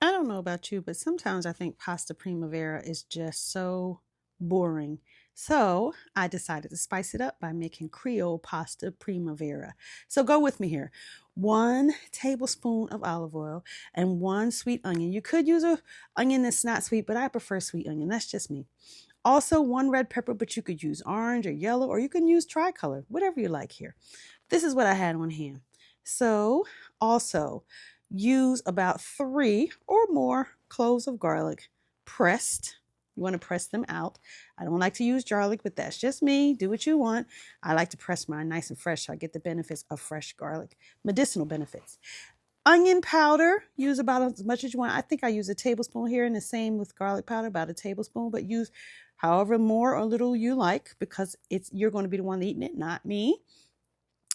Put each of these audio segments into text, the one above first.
I don't know about you, but sometimes I think pasta primavera is just so boring. So I decided to spice it up by making Creole pasta primavera. So go with me here. 1 tablespoon of olive oil and 1 sweet onion. You could use a onion that's not sweet, but I prefer sweet onion. That's just me. Also 1 red pepper, but you could use orange or yellow, or you can use tricolor, whatever you like here. This is what I had on hand. So also use about 3 or more cloves of garlic pressed. You want to press them out. I don't like to use garlic, but that's just me. Do what you want. I like to press mine nice and fresh so I get the benefits of fresh garlic, medicinal benefits. Onion powder, use about as much as you want. I think I use a tablespoon here, and the same with garlic powder, about a tablespoon, but use however more or little you like, because you're going to be the one eating it, not me.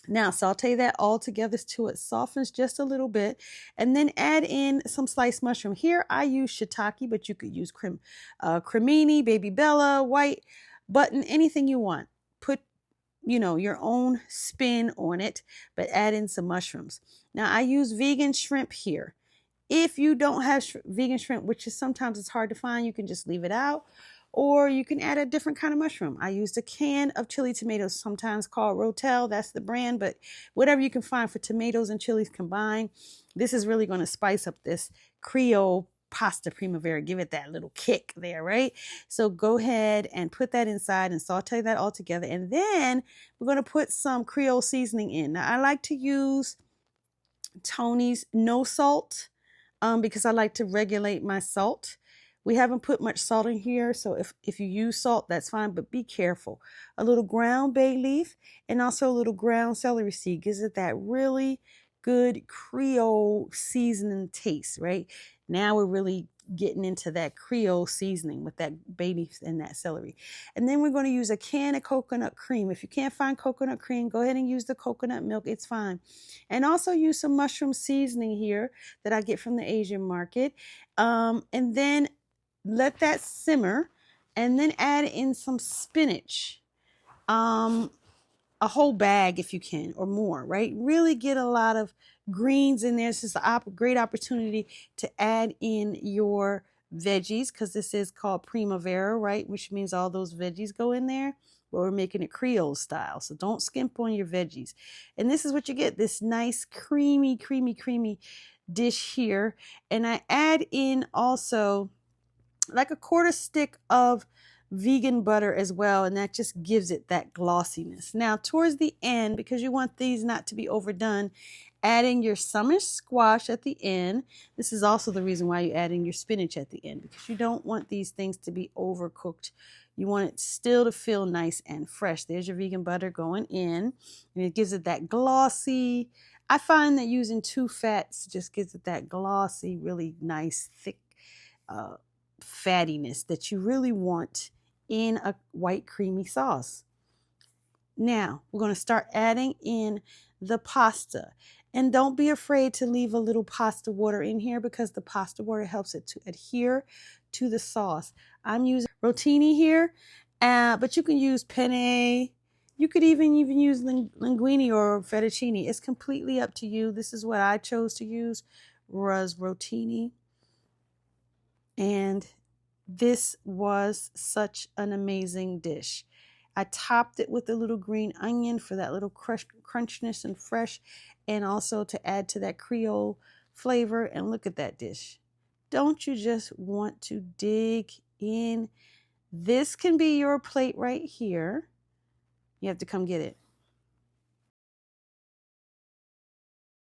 Now saute that all together till it softens just a little bit, and then add in some sliced mushroom. Here I use shiitake, but you could use cremini, baby bella, white button, anything you want. Put your own spin on it, but add in some mushrooms. Now I use vegan shrimp here. If you don't have vegan shrimp, which is sometimes it's hard to find, you can just leave it out. Or you can add a different kind of mushroom. I used a can of chili tomatoes, sometimes called Rotel. That's the brand, but whatever you can find for tomatoes and chilies combined. This is really going to spice up this Creole pasta primavera. Give it that little kick there, right? So go ahead and put that inside and saute that all together. And then we're going to put some Creole seasoning in. Now, I like to use Tony's no salt because I like to regulate my salt. We haven't put much salt in here, so if you use salt, that's fine, but be careful. A little ground bay leaf and also a little ground celery seed gives it that really good Creole seasoning taste, right? Now we're really getting into that Creole seasoning with that bay leaf and that celery. And then we're going to use a can of coconut cream. If you can't find coconut cream, go ahead and use the coconut milk. It's fine. And also use some mushroom seasoning here that I get from the Asian market. And then let that simmer, and then add in some spinach, a whole bag if you can, or more, right? Really get a lot of greens in there. This is a great opportunity to add in your veggies, because this is called Primavera, right? Which means all those veggies go in there, but we're making it Creole style. So don't skimp on your veggies. And this is what you get, this nice creamy dish here. And I add in also like a 1/4 stick of vegan butter as well, and that just gives it that glossiness. Now towards the end, because you want these not to be overdone, adding your summer squash at the end. This is also the reason why you're adding your spinach at the end, because you don't want these things to be overcooked. You want it still to feel nice and fresh. There's your vegan butter going in, and it gives it that glossy. I find that using 2 fats just gives it that glossy, really nice, thick fattiness that you really want in a white creamy sauce. Now we're going to start adding in the pasta, and don't be afraid to leave a little pasta water in here, because the pasta water helps it to adhere to the sauce. I'm using rotini here, but you can use penne. You could even use linguine or fettuccine. It's completely up to you. This is what I chose to use, was rotini. And this was such an amazing dish. I topped it with a little green onion for that little crunchiness and fresh, and also to add to that Creole flavor. And look at that dish. Don't you just want to dig in? This can be your plate right here. You have to come get it.